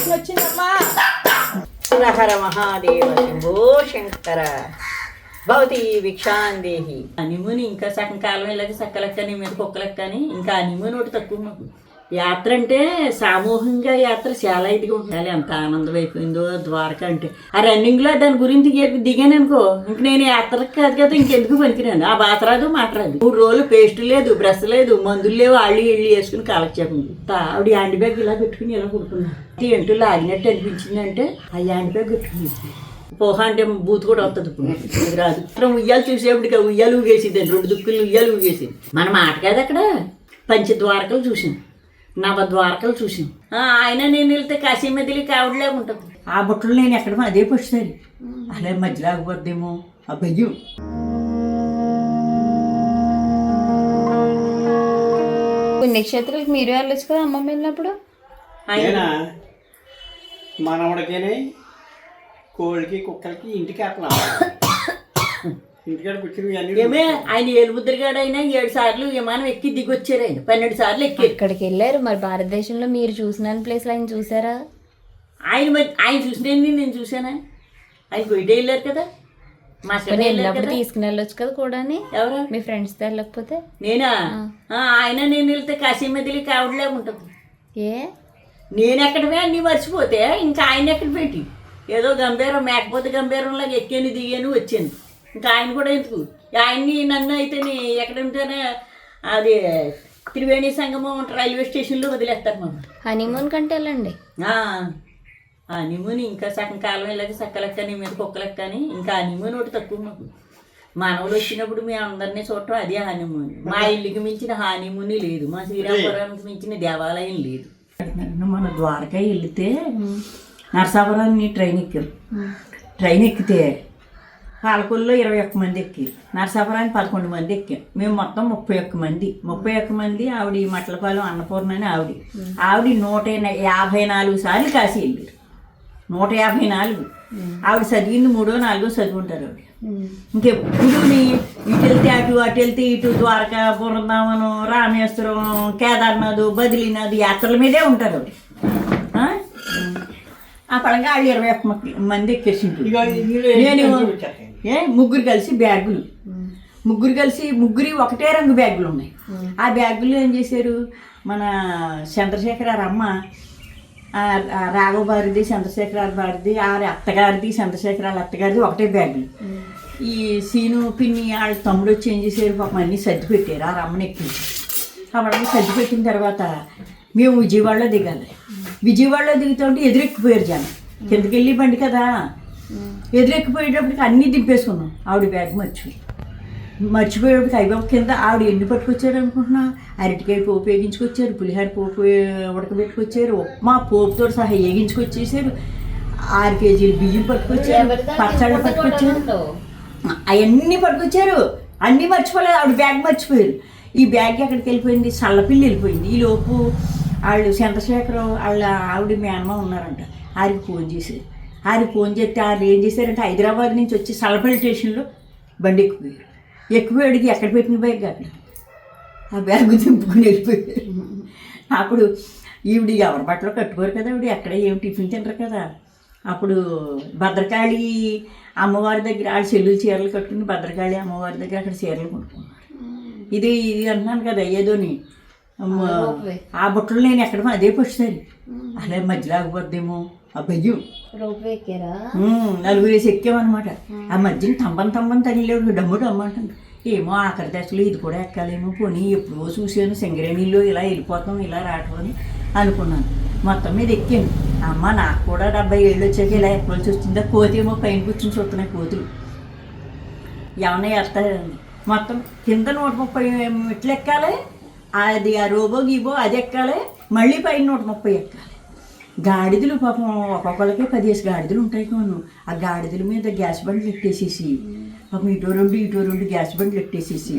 Station వచ్చిందమ్మా. హర మహాదేవ శంభో శంకర భవతి భిక్షాందేహి. Honeymoon ఇంకా సగం కాలం ఇలాగే సక్కలెక్క నీ మీద కుక్కలెక్క అని ఇంకా హనీమూన్ ఒకటి తక్కువ మాకు. యాత్ర అంటే సామూహికంగా యాత్ర చాలా ఇదిగా ఉండాలి. ఎంత ఆనందం అయిపోయిందో ద్వారక అంటే. ఆ రన్నింగ్లో దాని గురించి దిగాను అనుకో, ఇంక నేను యాత్రకు కాదు కదా ఇంకెందుకు పనికిరాను. ఆ బాత రాదు మాట రాదు. 3 రోజులు పేస్ట్ లేదు, బ్రష్ లేదు, మందులు లేవు, అళ్ళు ఇళ్ళు వేసుకుని కాలక్షేపం. ఆవిడ హ్యాండ్ బ్యాగ్ ఇలా పెట్టుకుని ఇలా కొడుకున్నాను. ఏంటో లాగినట్టు అనిపించింది అంటే ఆ హ్యాండ్ బ్యాగ్ పెట్టుకుని పోహా అంటే బూత్ కూడా వస్తుంది. ఇప్పుడు అది రాదు. ఉయ్యాలు చూసేప్పటికి ఉయ్యాలు ఊగేసింది, 2 దుక్కులు ఉయ్యాలు ఊగేసింది. మన మాట కాదు అక్కడ. పంచద్వారకలు చూసింది, నవద్వారకలు చూసింది. ఆయన నేను వెళ్తే కాశీ మధ్యలో కావడలే ఉంటుంది. ఆ బుట్టలు నేను ఎక్కడ అదే పట్టుతాను. అలా మధ్యలో ఆగిపోద్దేమో ఆ భయం. పుణ్యక్షేత్రాలకు మీరు వెళ్ళొచ్చు కదా అమ్మమ్మ వెళ్ళినప్పుడు. మనవడికేనే కోళ్ళకి కుక్కలకి ఇంటికి అట్లా ఇంటికాడ ఏమే ఆయన ఏలుముద్రగాడు అయినా 7 సార్లు విమానం ఎక్కి దిగొచ్చారు. ఆయన 12 సార్లు ఎక్కి ఇక్కడికి వెళ్ళారు. మరి భారతదేశంలో మీరు చూసిన ప్లేస్లో ఆయన చూసారా? ఆయన చూసినవి నేను చూసానా? ఆయన బయట వెళ్ళారు కదా. వెళ్ళినప్పుడు తీసుకుని వెళ్ళొచ్చు కదా కూడా. ఎవరు? మీ ఫ్రెండ్స్తో వెళ్ళకపోతే. నేనా? ఆయన నేను వెళ్తే కాశీ మధ్యలో కావడలే ఉంటుంది. ఏ నేను ఎక్కడమే అన్నీ మర్చిపోతే ఇంకా ఆయన ఎక్కడ పెట్టి ఏదో గంభీరం మేకపోతే గంభీరంలాగా ఎక్కాను దిగాను వచ్చాను. ఇంకా ఆయన కూడా ఎందుకు ఆయన్ని నన్ను అయితే ఎక్కడ ఉంటేనే అది త్రివేణి సంగమం రైల్వే స్టేషన్లో వదిలేస్తారు మనం. హనీమూన్ కంటే వెళ్ళండి. హనీమూన్ ఇంకా సగం కాలం ఇలాగే సక్కలెక్క నీ మీద కుక్కలెక్క అని ఇంకా హనీమూన్ ఒకటి తక్కువ మాకు. మనవలు వచ్చినప్పుడు మేము అందరినీ చూడటం అదే హనీమూన్. మా ఇల్లుకి మించిన హనీమూన్ లేదు, మా శ్రీరామపురానికి మించిన దేవాలయం లేదు. మన ద్వారక వెళితే నరసాపురాన్ని ట్రైన్ ఎక్కితే పాలకొల్లో 21 మంది ఎక్కి, నరసాపురానికి 11 మంది ఎక్కాం. మేము మొత్తం 31 మంది. ఆవిడ మట్లపాలెం అన్నపూర్ణ అని ఆవిడ 154 సార్లు కాశీ వెళ్ళారు. 154. ఆవిడ చదివింది 3ో 4ో చదువుంటారు ఆవిడ. ఇంకెప్పుడు ఇటు వెళ్తే అటు వెళ్తే ఇటు ద్వారక, బృందావనం, రామేశ్వరం, కేదార్నాథ్, బద్రీనాథ్ యాత్రల మీదే ఉంటారు ఆవిడ. ఆ పడంగా వాళ్ళు 21 మంది ఎక్కేసింది. నేను ముగ్గురు కలిసి ముగ్గురి ఒకటే రంగు బ్యాగులు ఉన్నాయి. ఆ బ్యాగులు ఏం చేశారు, మన చంద్రశేఖర అమ్మ రాఘవ భారతి, చంద్రశేఖర భారతి, ఆ అత్తగారిది, చంద్రశేఖర అత్తగారిది ఒకటే బ్యాగులు. ఈ సీను పిన్ని వాళ్ళ తమ్ముడు వచ్చి ఏం చేశారు, పాపం అన్నీ సర్ది పెట్టారు. ఆ రమ్మని ఎక్కించి అవన్నీ సర్ది పెట్టిన తర్వాత మేము విజయవాడలో దిగాలి. విజయవాడలో దిగుతుంటే ఎదురెక్కిపోయారు జనం. కిందకి వెళ్ళి బండి కదా, ఎదురెక్కిపోయేటప్పటికి అన్నీ దింపేసుకున్నాం. ఆవిడ బ్యాగ్ మర్చిపోయేటప్పటికి అయిబాబు కింద ఆవిడ ఎన్ని పట్టుకొచ్చారు అనుకుంటున్నా. అరటికాయ పోపు వేగించుకొచ్చారు, పులిహార పోపు ఉడకబెట్టుకొచ్చారు, ఉప్మా పోపుతో సహా వేగించుకొచ్చేసారు, 6 కేజీలు బియ్యం పట్టుకొచ్చారు, పచ్చళ్ళు పట్టుకొచ్చారు, అవన్నీ పట్టుకొచ్చారు. అన్నీ మర్చిపోలేదు, ఆవిడ బ్యాగ్ మర్చిపోయారు. ఈ బ్యాగ్ ఎక్కడికి వెళ్ళిపోయింది, చల్లపిల్లి వెళ్ళిపోయింది. ఈలోపు వాళ్ళు చంద్రశేఖరం వాళ్ళ ఆవిడ మేనమా ఉన్నారంట. ఆరికి ఫోన్ చేస్తే వాళ్ళు ఏం చేశారంటే హైదరాబాద్ నుంచి వచ్చి చల్లపల్లి స్టేషన్లో బండి ఎక్కిపోయాడికి ఎక్కడ పెట్టిన బ్యాగ్ అక్కడ ఆ బ్యాగ్ దింపుకుని వెళ్ళిపోయారు. అప్పుడు ఈవిడ ఎవరి బట్టలో కట్టుకోరు కదా, ఆవిడ ఎక్కడ ఏమి టిఫిన్ తింటారు కదా. అప్పుడు భద్రకాళి అమ్మవారి దగ్గర వాళ్ళ చెల్లులు చీరలు కట్టుకుని భద్రకాళి అమ్మవారి దగ్గర అక్కడ చీరలు కొనుక్కున్నారు. ఇది అంటున్నాను కదా ఏదోని. ఆ బుట్టలు నేను ఎక్కడ అదే పట్టుతాను. అలా మధ్యలో ఆగిపోద్దేమో ఆ భయం. 4 ఎక్కామన్నమాట. ఆ మధ్యన తంబం తగిలేడు డమ్ము అంటుంది. ఏమో ఆఖరి దశలో ఇది కూడా ఎక్కాలేమో, పోనీ ఎప్పుడో చూసాను సింగరేణిలో ఇలా వెళ్ళిపోతాం ఇలా రావటం అని అనుకున్నాను. మొత్తం మీద ఎక్కాను. అమ్మ నాకు కూడా 70 ఏళ్ళు వచ్చాక ఇలా ఎక్కవలసి వచ్చిందా. కోతేమో పైన కూర్చొని చూస్తున్నాయి కోతులు ఏమన్నా వేస్తారండి. మొత్తం కింద 130 మెట్లు ఎక్కాలి. అది ఆ రోబో గీబో అది ఎక్కాలి, మళ్ళీ పైన 130 ఎక్కాలి. గాడిదలు పాపం ఒక్కొక్కరికి 10 గాడిదలు ఉంటాయి కాను. ఆ గాడిదల మీద గ్యాస్ బండ్లు ఎట్టేసేసి పాపం ఇటో రెండు గ్యాస్ బండ్లు ఎట్టేసేసి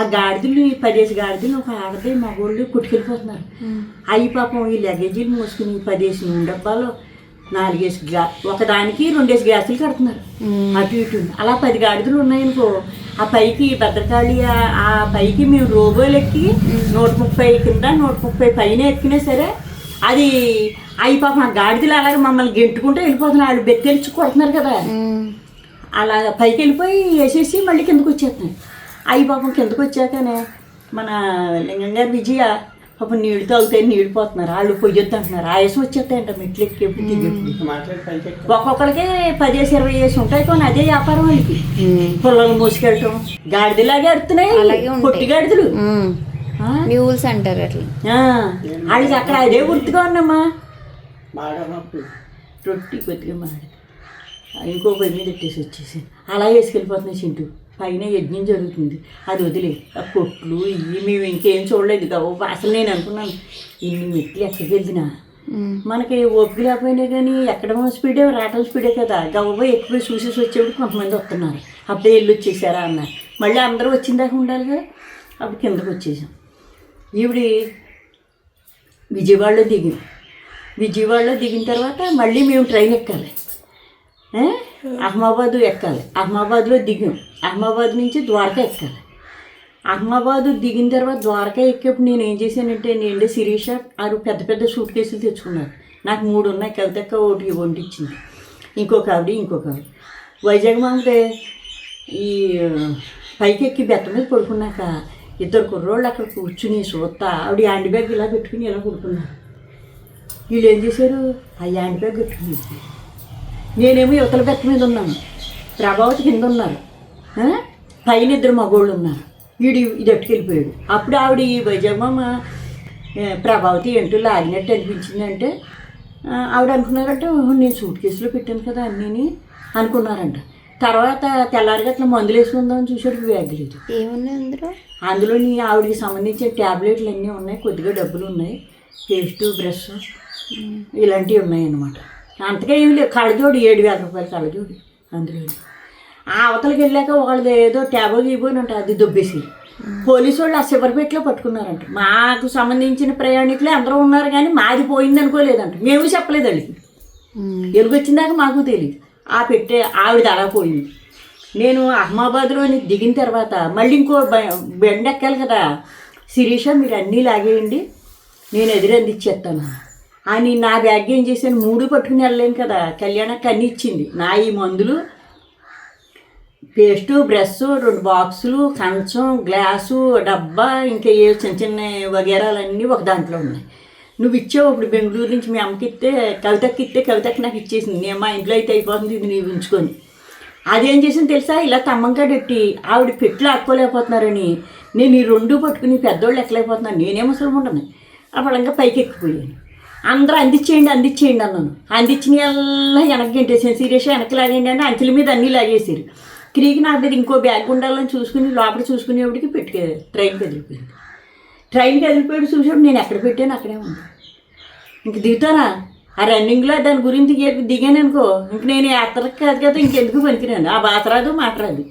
ఆ గాడిదలు 10 గాడిదలు ఒక ఆడదే మగోళ్ళు కొట్టుకెళ్ళిపోతున్నారు. అవి పాపం ఈ లగేజీలు మోసుకుని 10 నూనె డబ్బాలు 4 ఒకదానికి 2 గ్యాసులు కడుతున్నారు అటు ఇటు. అలా 10 గాడిదలు ఉన్నాయనుకో, ఆ పైకి భద్రకాళి ఆ పైకి మేము రోబోలు ఎక్కి 130 కింద 130 పైన ఎక్కినా సరే అది అవి పాపం ఆ గాడిదలు అలాగే మమ్మల్ని గెంటుకుంటే వెళ్ళిపోతున్నారు. వాళ్ళు బెత్తెలిచి కొడుతున్నారు కదా, అలా పైకి వెళ్ళిపోయి వేసేసి మళ్ళీ కిందకు వచ్చేస్తున్నాయి. అవి పాపం కిందకు వచ్చాకనే మన లింగం గారు విజయ పాపం నీళ్ళు తాగుతాయి, నీళ్ళు పోతున్నారు. వాళ్ళు పొయ్యొద్దు అంటున్నారు. ఆయాసం వచ్చేస్తాయంట మెట్లు ఎక్కి దిగేప్పుడు. ఒక్కొక్కరికి 10-20 వేసి ఉంటాయి కానీ అదే వ్యాపారం వాళ్ళకి. పొలాలు మోసుకెళ్ళటం, గాడిదలాగే అడుతున్నాయి, పొట్టి గాడిదలు మ్యూల్స్ అంటారు అట్లా. వాళ్ళకి అక్కడ అదే గుర్తుగా ఉన్నామ్మా. రొట్టి కొద్దిగా మాడి ఇంకో పది మీద పెట్టేసి వచ్చేసి అలా వేసుకెళ్ళిపోతున్నాయి. చింటూ పైన యజ్ఞం జరుగుతుంది, అది వదిలే ఆ పొట్లు ఇవి మేము ఇంకేం చూడలేదు కదా. అసలు నేను అనుకున్నాను ఇన్ని మెట్లు ఎక్కడికి వెళ్తున్నా మనకి ఓపిక లేకపోయినా కానీ ఎక్కడమో స్పీడే రాటల స్పీడే కదా. గవ్వ ఎక్కువ చూసేసి వచ్చేప్పుడు కొంతమంది వస్తున్నారు, అప్పుడే వెళ్ళి వచ్చేసారా అన్నారు. మళ్ళీ అందరూ వచ్చిన దాకా ఉండాలి కదా. అప్పుడు కిందకు వచ్చేసాం. ఈవిడి విజయవాడలో దిగాం. విజయవాడలో దిగిన తర్వాత మళ్ళీ మేము ట్రైన్ ఎక్కాలి, అహ్మదాబాద్ ఎక్కాలి. అహ్మదాబాద్లో దిగాం. అహ్మదాబాద్ నుంచి ద్వారకా ఎక్కాలి. అహ్మదాబాద్ దిగిన తర్వాత ద్వారకా ఎక్కేప్పుడు నేను ఏం చేశానంటే, నేను శిరీష ఆరు పెద్ద పెద్ద సూట్ కేసులు తెచ్చుకున్నారు. నాకు 3 ఉన్నాయి, కవితక్క ఒకటి వంటిచ్చింది, ఇంకొక ఆవిడ. వైజాగ్ మామితే ఈ పైకి ఎక్కి బెత్త మీద పడుకున్నాక 2 కుర్రోళ్ళు అక్కడ కూర్చుని చూస్తా ఆవిడ హ్యాండ్ బ్యాగ్ ఇలా పెట్టుకుని ఇలా పడుకున్నారు. వీళ్ళు ఏం చేశారు, ఆ హ్యాండ్ బ్యాగ్ పెట్టుకుని నేనేమో యువతల బెత్త మీద ఉన్నాను, ప్రభావతి కింద ఉన్నారు, పైన 2 మగోళ్ళు ఉన్నారు. ఇది ఎట్టుకెళ్ళిపోయాడు. అప్పుడు ఆవిడ ఈ వైజాగమ్మ ప్రభావతి ఏంటో లాగినట్టు అనిపించిందంటే ఆవిడ అనుకున్నారంటే నేను సూట్ కేసులో పెట్టాను కదా అన్నీ అనుకున్నారంట. తర్వాత తెల్లారిగా అట్లా మందులు వేసుకుందామని చూసాడు, బ్యాగ్ లేదు. ఏమున్నాయి అందులో ఆవిడకి సంబంధించిన ట్యాబ్లెట్లు అన్నీ ఉన్నాయి, కొద్దిగా డబ్బులు ఉన్నాయి, పేస్టు బ్రష్ ఇలాంటివి ఉన్నాయి అన్నమాట. అంతగా ఏమి లేవు. కళ్ళజోడు 7,000 రూపాయలు కళ్ళజోడు. అందులో ఆ అవతలకి వెళ్ళాక వాళ్ళది ఏదో ట్యాబో గీపోయినంట, అది దొబ్బేసి పోలీసు వాళ్ళు ఆ సివరిపేటలో పట్టుకున్నారంట. మాకు సంబంధించిన ప్రయాణికులే అందరూ ఉన్నారు కానీ మాది పోయింది అనుకోలేదంట. మేము చెప్పలేదు వాళ్ళకి, ఎలుగొచ్చిందాక మాకు తెలియదు. ఆ పెట్టే ఆవిడ అలా పోయింది. నేను అహ్మదాబాద్లోని దిగిన తర్వాత మళ్ళీ ఇంకో బెండ్ ఎక్కాలి కదా. శిరీష మీరు అన్నీ లాగేయండి, నేను ఎదురందిచ్చేస్తాను అని నా బ్యాగ్ ఏం చేశాను, 3 పట్టుకుని వెళ్ళలేను కదా. కళ్యాణకి అన్నీ ఇచ్చింది. నా ఈ మందులు, పేస్టు, బ్రష్, 2 బాక్సులు, కంచం, గ్లాసు, డబ్బా, ఇంకా ఏ చిన్న చిన్న వగేరాలన్నీ ఒక దాంట్లో ఉన్నాయి. నువ్వు ఇచ్చావు ఇప్పుడు బెంగళూరు నుంచి మీ అమ్మకి ఇస్తే, కవితకి నాకు ఇచ్చేసింది. నేను మా ఇంట్లో అయితే అయిపోతుంది, ఇది నీవు ఉంచుకొని. అదేం చేసింది తెలుసా, ఇలా తమ్మంకాడెట్టి ఆవిడ పెట్లు ఆడుకోలేకపోతున్నారని నేను ఈ 2 పట్టుకుని పెద్దోళ్ళు ఎక్కలేకపోతున్నాను. నేనేం అసలు ఉండను. అప్పుడు ఇంకా పైకి ఎక్కిపోయాను. అందరూ అందించేయండి అన్నాను. అందించిన ఎలా వెనక్కి గంటేసాను. సీరియస్గా వెనక్కి లాగేయండి అని అంచెల మీద అన్నీ లాగేసారు. తిరిగి నా దగ్గర ఇంకో బ్యాగ్ ఉండాలని చూసుకుని లోపల చూసుకునేవాడికి ట్రైన్ కదిలిపోయింది. ట్రైన్ కదిలిపోయాడు చూసేప్పుడు నేను ఎక్కడ పెట్టాను అక్కడే ఉంది. ఇంక దిగుతానా ఆ రన్నింగ్లో దాని గురించి దిగాను అనుకో, ఇంక నేను యాత్రకు కాదు కదా, ఇంకెందుకు పనికిరాను. ఆ బాతరాదు మాటరాదు.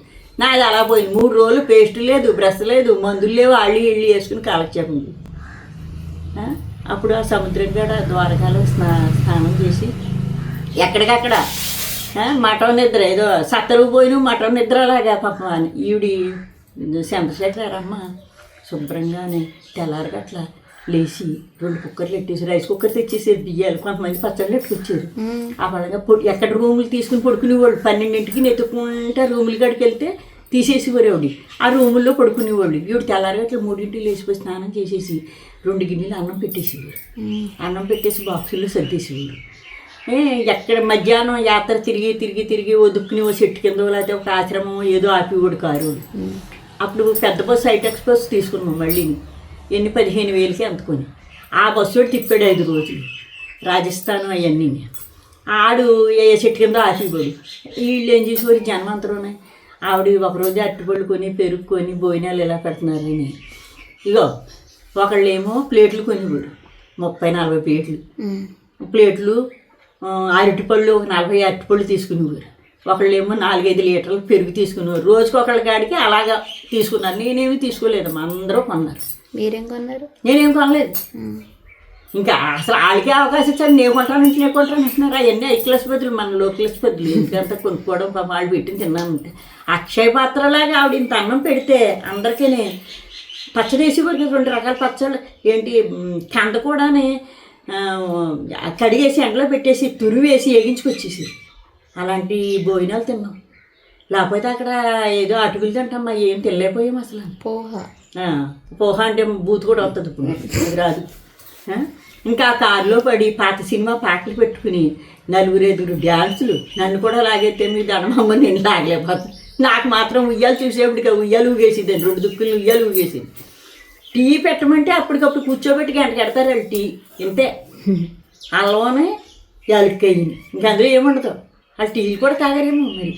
నాది అలా పోయింది. 3 రోజులు పేస్ట్ లేదు, బ్రష్ లేదు, మందులు లేవు, అళ్ళి ఇళ్ళి వేసుకుని కాలక్షేపం. అప్పుడు ఆ సముద్రం కాడ ద్వారకాలో స్నానం చేసి ఎక్కడికక్కడ మటన్ నిద్ర, ఏదో సత్తరు పోయిన మటన్ నిద్ర అలాగా పాపం అని ఈవిడి చంద్రశేఖరమ్మ శుభ్రంగానే తెల్లారికి అట్లా లేచి 2 కుక్కర్లు పెట్టేసి రైస్ కుక్కర్ తెచ్చేసారు, బియ్యాలు, కొంతమంది పచ్చళ్ళు ఎట్టుకొచ్చారు. ఆ పడంగా ఎక్కడ రూములు తీసుకుని పడుకునేవాళ్ళు. 12ంటికి నెత్తుకుంటా రూముల కాడికి వెళ్తే తీసేసేవారేవాడి. ఆ రూముల్లో పడుకునేవాళ్ళు. ఈవిడ తెల్లారిగా అట్లా 3ంటికి లేచిపోయి స్నానం చేసేసి 2 గిన్నెలు అన్నం పెట్టేసేవారు. అన్నం పెట్టేసి బాక్సుల్లో సర్దేసేవారు. ఎక్కడ మధ్యాహ్నం యాత్ర తిరిగి ఒదుక్కుని ఓ చెట్టు కింద లేకపోతే ఒక ఆశ్రమం ఏదో ఆపివాడు కారు. అప్పుడు పెద్ద బస్సు హైటెక్స్ బస్సు తీసుకున్నాం మళ్ళీ. 15,000కి అందుకొని ఆ బస్సు వాడు తిప్పాడు 5 రోజులు రాజస్థాన్ అవన్నీ. ఆడు ఏ చెట్టు కింద ఆపిపోడు. వీళ్ళు ఏం చేసేవారు జన్మంతలోనే. ఆవిడ ఒకరోజు అట్టుపళ్ళు కొని పెరుక్కొని భోజనాలు ఇలా పెడుతున్నారని ఇగో ఒకళ్ళేమో ప్లేట్లు కొనివాడు 30-40 ప్లేట్లు అరటిపళ్ళు ఒక 40 అరటిపళ్ళు తీసుకునేవారు. ఒకళ్ళేమో 4-5 లీటర్లు పెరుగు తీసుకునేవారు. రోజుకి ఒకళ్ళ కాడికి అలాగా తీసుకున్నారు. నేనేమి తీసుకోలేదమ్మా, అందరూ కొన్నారు. మీరేం కొన్నారు? నేనేం కొనలేదు. ఇంకా అసలు వాళ్ళకే అవకాశం ఇచ్చారు. నేను కొంటాను అంటున్నారు. అవన్నీ హై క్లాస్ బదులు మన లో క్లాస్ బదులు ఎందుకంతా కొనుక్కోవడం పాప వాళ్ళు పెట్టి తిన్నానంటే. అక్షయ పాత్రలాగా ఆవిడ ఇంత అన్నం పెడితే అందరికీ పచ్చడి వేసి 2 రకాల పచ్చళ్ళు ఏంటి కంద కూడానే కడిగేసి ఎండలో పెట్టేసి తురివేసి వేగించుకొచ్చేసి అలాంటి భోజనాలు తిన్నాం. లేకపోతే అక్కడ ఏదో అటుకులు తింటామా, ఏం తినలేకపోయాం అసలు. పోహ అంటే బూత్ కూడా వస్తుంది, ఇప్పుడు అది రాదు. ఇంకా ఆ కారులో పడి పాత సినిమా పాటలు పెట్టుకుని 4-5 డ్యాన్సులు. నన్ను కూడా లాగైతే మీ దండమమ్మ నేను లాగలేకపోతాను. నాకు మాత్రం ఉయ్యాలు చూసేప్పటికి ఉయ్యాలు ఊగేసింది, 2 దుక్కులు ఉయ్యాలు ఊగేసింది. టీ పెట్టమంటే అప్పటికప్పుడు కూర్చోబెట్టి గంట కడతారు వాళ్ళు. టీ ఇంతే, అల్లంలోనే యాలక్కయ్యింది, ఇంక అందులో ఏముండదు. ఆ టీలు కూడా తాగారేమో మరి.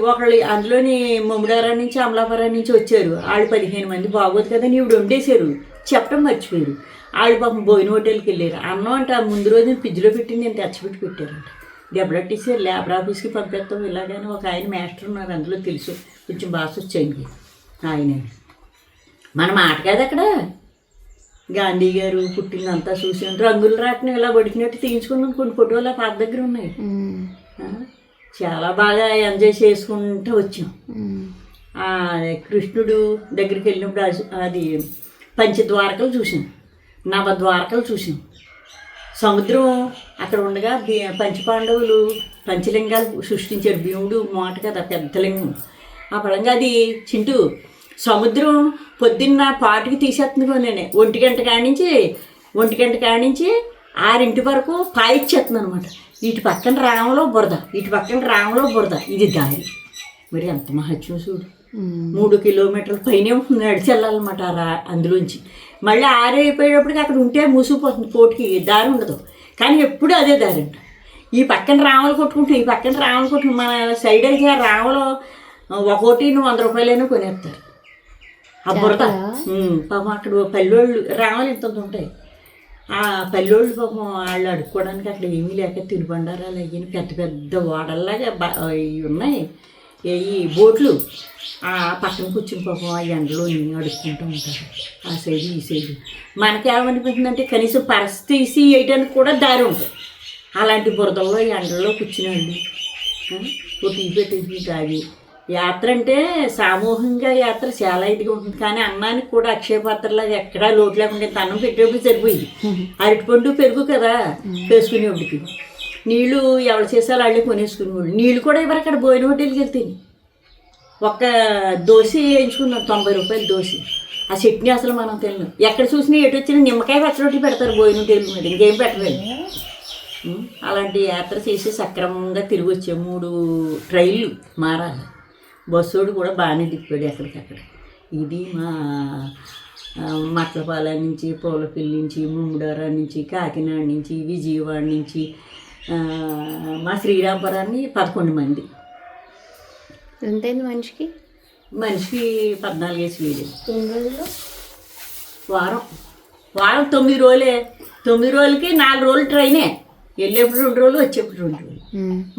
ఒకళ్ళు అందులోని ముమ్మడారా నుంచి అమలాపురం నుంచి వచ్చారు. వాళ్ళు 15 మంది. బాగోదు కదా నీవు వండేశారు, చెప్పడం మర్చిపోయారు. వాళ్ళు పాపం భోజన హోటల్కి వెళ్ళారు. అన్నం అంటే ఆ ముందు రోజు ఫ్రిడ్జ్లో పెట్టి నేను తెచ్చిపెట్టి పెట్టారంట. దెబ్బలాట్టేసారు, లేబర్ ఆఫీస్కి పంపిస్తాం ఇలాగని. ఒక ఆయన మాస్టర్ ఉన్నారు, అందులో తెలుసు, కొంచెం బాగా వచ్చాయి ఆయన. మన మాట కాదు అక్కడ. గాంధీ గారు పుట్టిందంతా చూసాం. రంగులు రాట్నం ఇలా వడికినట్టు తీయించుకున్నాం. కొన్ని ఫోటోలు పాత దగ్గర ఉన్నాయి. చాలా బాగా ఎంజాయ్ చేసుకుంటూ వచ్చాం. కృష్ణుడు దగ్గరికి వెళ్ళినప్పుడు అది పంచద్వారకలు చూసాం, నవద్వారకలు చూసాం. సముద్రం అక్కడ ఉండగా పంచపాండవులు పంచలింగాలు సృష్టించారు. భీముడు మాట కదా పెద్ద లింగం. ఆ పడంగా అది చింటూ సముద్రం పొద్దున్న పాటికి తీసేస్తుంది. నేను 1 గంట కానించి 6 వరకు పాయిచ్చేస్తుంది అనమాట. ఇటు పక్కన రామలో బురద, ఇటు పక్కన రామలో బురద, ఇది దారి. మరి ఎంత మహత్యం చూడు. 3 కిలోమీటర్ల పైనే నడిచి వెళ్ళాలన్నమాట అందులోంచి. మళ్ళీ 6 అయిపోయేటప్పటికి అక్కడ ఉంటే మూసిపోతుంది, పోటీకి దారి ఉండదు. కానీ ఎప్పుడు అదే దారి అంట. ఈ పక్కన రామలు కొట్టుకుంటాం, ఈ పక్కన రామలు కొట్టుకుంటాం. మన సైడ్ అయితే ఆ రామలో ఒకటి 100 రూపాయలైనా కొనేస్తారు. ఆ బురద పాపం అక్కడ పల్లెళ్ళు రామలు ఇంత ఉంటాయి. ఆ పల్లెళ్ళు పాపం వాళ్ళు అడుక్కోవడానికి అక్కడ ఏమీ లేక తిరుబండారాలు అయ్యి పెద్ద పెద్ద ఓడల్లాగా ఉన్నాయి. ఈ బోట్లు ఆ పక్కన కూర్చుని పాపం ఆ ఎండలో అడుక్కుంటూ ఉంటారు. ఆ సైడు ఈ సైడు. మనకి ఏమనిపిస్తుందంటే కనీసం పరస్ తీసి వేయడానికి కూడా దారి ఉంటుంది. అలాంటి బురదల్లో ఎండలో కూర్చునేవాళ్ళు. ఒక టీ పెట్టి తాగి. యాత్ర అంటే సామూహికంగా యాత్ర చాలా ఇదిగా ఉంటుంది. కానీ అన్నానికి కూడా అక్షయపాత్రలాగా ఎక్కడా లోటు లేకుండా అన్నం పెట్టేప్పుడు సరిపోయింది. అరటిపండు పెరుగు కదా వేసుకునేవాడికి. నీళ్ళు ఎవరు చేసారో వాళ్ళే కొనేసుకునేవాళ్ళు. నీళ్ళు కూడా ఎవరు అక్కడ భోజన హోటల్కి వెళ్తే ఒక్క దోశ వేయించుకున్నాం, 90 రూపాయలు దోశ. ఆ చట్నీ అసలు మనం తిన్నాం. ఎక్కడ చూసినా ఎటు వచ్చినా నిమ్మకాయ పచ్చడి పెడతారు భోజన హోటల్ మీద, ఇంకేం పెట్టలేదు. అలాంటి యాత్ర చేసి సక్రమంగా తిరిగి వచ్చే 3 ట్రైన్లు మారాలి. బస్సోడు కూడా బాగానే తిప్పాడు ఎక్కడికక్కడ. ఇది మా మట్లపాలెం నుంచి, పూలపల్లి నుంచి, ముమ్మడారా నుంచి, కాకినాడ నుంచి, విజయవాడ నుంచి, మా శ్రీరాంపురాన్ని 11 మంది. ఎంతైంది మనిషికి 14,000. వారం 9 రోజులే. 9 రోజులకి 4 రోజులు ట్రైనే. వెళ్ళేప్పుడు 2 రోజులు, వచ్చేప్పుడు 2 రోజులు,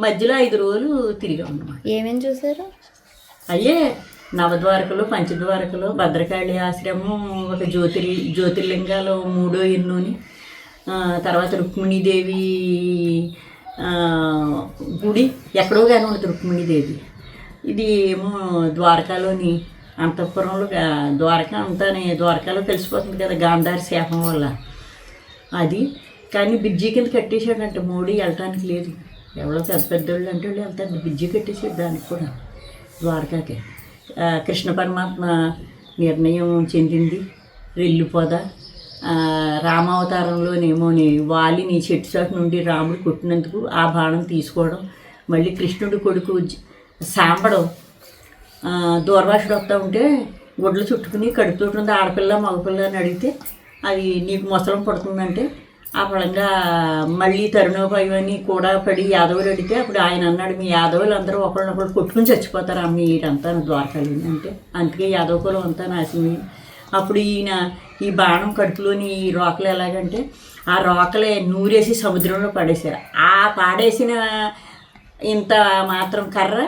మధ్యలో 5 రోజులు తిరిగాం అన్నమాట. ఏమేమి చూసారు? అయ్యే నవద్వారకలు, పంచద్వారకలు, భద్రకాళి ఆశ్రమం, ఒక జ్యోతిర్లింగాలు 3 ఎన్నోని, తర్వాత రుక్మిణీదేవి గుడి ఎక్కడో కానీ ఉంటుంది రుక్మిణీదేవి. ఇది ఏమో ద్వారకాలోని అంతఃపురంలో, ద్వారకా అంతానే ద్వారకాలో తెలిసిపోతుంది కదా గాంధారి శాపం వల్ల. అది కానీ బ్రిడ్జి కింద కట్టేశాడంటే మోడీ వెళ్ళటానికి లేదు. ఎవరో పెద్ద పెద్దోళ్ళు అంటే వాళ్ళు వెళ్తారు. బ్రిడ్జి కట్టేసాడు దానికి కూడా ద్వారకాకి. కృష్ణ పరమాత్మ నిర్ణయం చెందింది వెళ్ళిపోద. రామావతారంలోనేమోని వాలిని చెట్టు చాటు నుండి రాముడు కొట్టినందుకు ఆ బాణం తీసుకోవడం, మళ్ళీ కృష్ణుడి కొడుకు సాంబడం దూర్వాసుడు వస్తూ ఉంటే గుడ్లు చుట్టుకుని కడుపుతుంటుంది ఆడపిల్ల మగపిల్ల అని అడిగితే అది నీకు మొసలం పడుతుందంటే ఆ ఫలంగా మళ్ళీ తరుణోపాయమని కూడా పడి యాదవులు అడిగితే అప్పుడు ఆయన అన్నాడు, మీ యాదవులు అందరూ ఒకరినొకరు కొట్టుకుని చచ్చిపోతారు అమ్మ వీటంతా ద్వారకాలు అంటే. అందుకే యాదవ కులం అంతా నాశనం. అప్పుడు ఈయన ఈ బాణం కడుపులోని ఈ రోకలు ఎలాగంటే ఆ రోకలే నూరేసి సముద్రంలో పడేశారు. ఆ పాడేసిన ఇంత మాత్రం కర్ర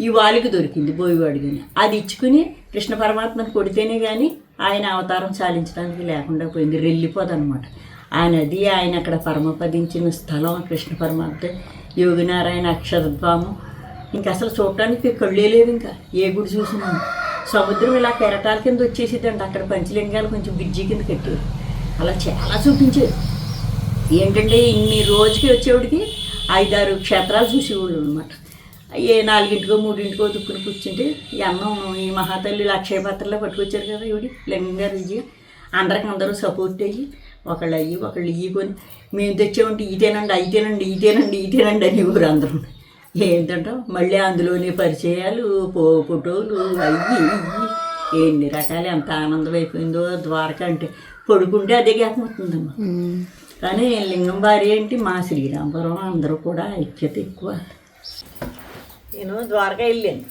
ఈ వాలికి దొరికింది బోయివాడిగాని. అది ఇచ్చుకుని కృష్ణ పరమాత్మని కొడితేనే కానీ ఆయన అవతారం చాలించడానికి లేకుండా పోయింది. రెల్లిపోదనమాట. ఆయన అక్కడ పరమపదించిన స్థలం కృష్ణ పరమాత్మ. యోగినారాయణ అక్షరద్వామం. ఇంకా అసలు చూడటానికి కళ్ళే లేవు. ఇంకా ఏ గుడి చూసినా సముద్రం ఇలా కెరటాల కింద వచ్చేసేదండి. అక్కడ పంచలింగాలు కొంచెం బ్రిడ్జి కింద కట్టారు. అలా చాలా చూపించారు. ఏంటంటే ఇన్ని రోజుకి వచ్చేవాడికి 5-6 క్షేత్రాలు చూసేవాళ్ళు అనమాట. ఏ 4ంటికో 3ంటికో దుక్కుని కూర్చుంటే ఈ అన్నం ఈ మహాతల్లి అక్షయపాత్రలో పట్టుకొచ్చారు కదా ఇవిడి లింగం గారు విజయ అందరికి అందరూ సపోర్ట్ అయ్యి ఒకళ్ళు ఇయ్యుకొని మేము తెచ్చామంటే ఇదేనండి ఇదేనండి అని ఊరు అందరూ. ఏంటంటే మళ్ళీ అందులోనే పరిచయాలు ఫోటోలు అయ్యి ఎన్ని రకాలు ఎంత ఆనందం అయిపోయిందో ద్వారక అంటే. పడుకుంటే అదే జ్ఞాపకం అవుతుందమ్మా. కానీ లింగం భార్య ఏంటి మా శ్రీరామపురం అందరూ కూడా ఐక్యత ఎక్కువ. నేను ద్వారకా వెళ్ళాను,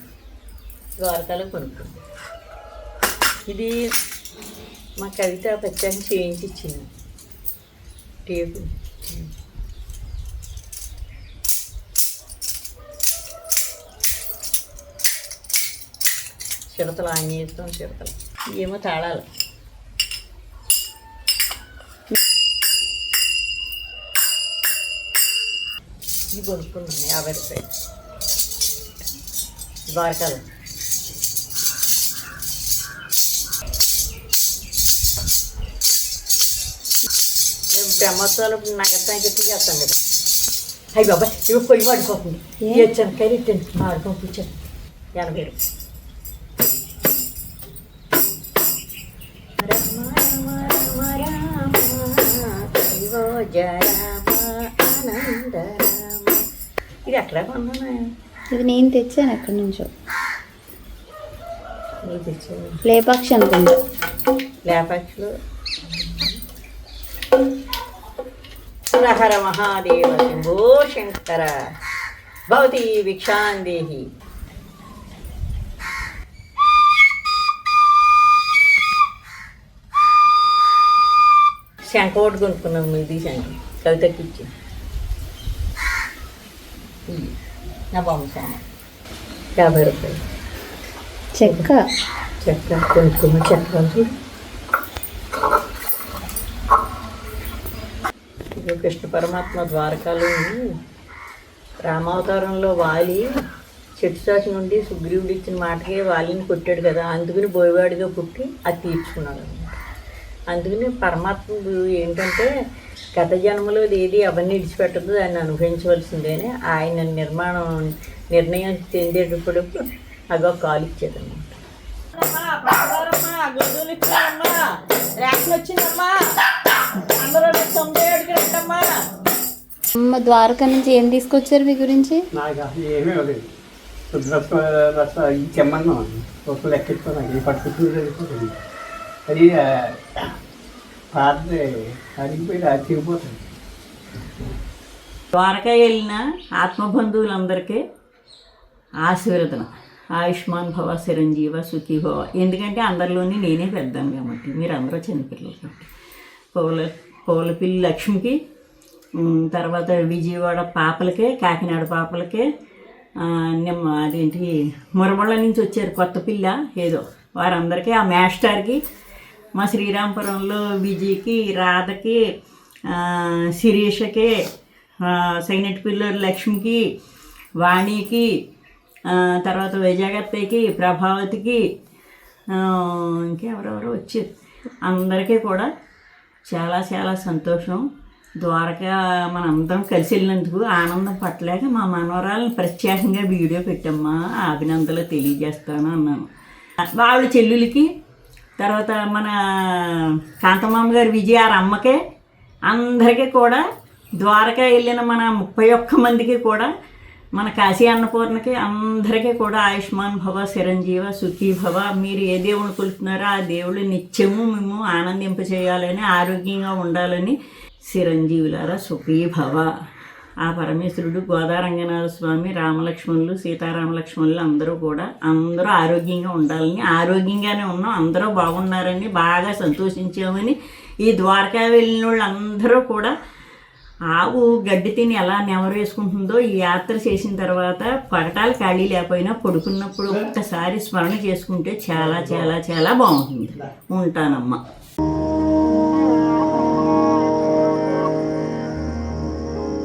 ద్వారకాలో కొనుక్కుంది. ఇది మా కవిత పచ్చాన్ని చేయించి ఇచ్చింది టేపు. చిడతలు ఆంజనేయం చిడతలు ఏమో తాళాలు. ఇది కొనుక్కున్నాను 50 రూపాయలు ద్వారకాలో. మేము బ్రహ్మోత్సవాలు నగరతానికి ఎట్లు చేస్తాం కదా. అయ్యి బాబాయ్ ఇవి పొయ్యి వాడిపోతుంది. ఇచ్చాను కై రిట్టాను ఆడుకోపించాను 80 రూపాయలు. ఇది ఎక్కడ కొన్నాను? ఇది నేను తెచ్చాను ఎక్కడి నుంచో. నీకు తెచ్చాను లేపాక్షి అనుకుంటా. లేపాక్షిలో హర మహాదేవ శంభో శంకర భవతి భిక్షాందేహి. శంఖ ఒకటి కొనుక్కున్నాము. ఇది శంఖ కవితకి ఇచ్చి నా బొమ్మ సామ 50 రూపాయలు. చెక్క కొనుక్కున్న చెక్క చూడు. ఇది కృష్ణ పరమాత్మ ద్వారకాలో రామావతారంలో వాలి చెట్టు చాటు నుండి సుగ్రీవుడు ఇచ్చిన మాటకే వాలిని కొట్టాడు కదా, అందుకని బోయవాడిగా పుట్టి అది తీర్చుకున్నాడు అనమాట. అందుకని పరమాత్ముడు ఏంటంటే గత జన్మలో ఏది అవన్నీ విడిచిపెట్టదు, దాన్ని అనుభవించవలసిందేనే. ఆయన నిర్ణయం చెందేటప్పుడు అదో కాలు ఇచ్చేదన్నమాట. అమ్మ ద్వారకా నుంచి ఏం తీసుకొచ్చారు మీ గురించి? ఏమీ లేదు, చెమ్మన్నా ఒక లెక్కెట్టుకోవాలి పట్టుకుంటుంది. అది పాత అరిగిపోయి తిరిగిపోతుంది. ద్వారకా వెళ్ళిన ఆత్మబంధువులందరికీ ఆశీర్వదన ఆయుష్మాన్ భవ చిరంజీవ సుఖీ భవ. ఎందుకంటే అందరిలోని నేనే పెద్దాను కాబట్టి, మీరు అందరూ చిన్నపిల్లలు కాబట్టి. పౌలపిల్లి లక్ష్మికి, తర్వాత విజయవాడ పాపలకే, కాకినాడ పాపలకే, అదేంటి మురమళ్ళ నుంచి వచ్చారు కొత్త పిల్ల ఏదో వారందరికీ, ఆ మాస్టర్కి, మా శ్రీరామపురంలో విజయ్కి, రాధకి, శిరీషకి, సైనట్ పిల్లర్ లక్ష్మికి, వాణికి, తర్వాత విజయగత్తయ్యకి, ప్రభావతికి, ఇంకెవరెవరో వచ్చారు. అందరికీ కూడా చాలా చాలా సంతోషం. ద్వారకా మనందరం కలిసి వెళ్ళినందుకు ఆనందం పట్టలేక మా మనవరాలను ప్రత్యేకంగా వీడియో పెట్టమ్మా అభినందనలు తెలియజేస్తాను అన్నాను. వాళ్ళ చెల్లులకి, తర్వాత మన కాంతమామ గారి విజయార అమ్మకే, అందరికీ కూడా ద్వారకా వెళ్ళిన మన 31 మందికి కూడా, మన కాశీ అన్నపూర్ణకి అందరికీ కూడా ఆయుష్మాన్ భవ చిరంజీవ సుఖీ భవ. మీరు ఏ దేవుని కొలుతున్నారో ఆ దేవుడు నిత్యము మేము ఆనందింపచేయాలని, ఆరోగ్యంగా ఉండాలని, చిరంజీవులారా సుఖీ భవ. ఆ పరమేశ్వరుడు, గోదారంగనాథ స్వామి, రామలక్ష్మణులు, సీతారామలక్ష్మణులు అందరూ కూడా అందరూ ఆరోగ్యంగా ఉండాలని, ఆరోగ్యంగానే ఉన్నాం, అందరూ బాగున్నారని, బాగా సంతోషించామని. ఈ ద్వారకా వెళ్ళిన వాళ్ళు అందరూ కూడా ఆవు గడ్డి తిని ఎలా నెమరు వేసుకుంటుందో ఈ యాత్ర చేసిన తర్వాత పడటాలు ఖాళీ లేకపోయినా పడుకున్నప్పుడు ఒక్కసారి స్మరణ చేసుకుంటే చాలా చాలా చాలా బాగుంటుంది. ఉంటానమ్మా.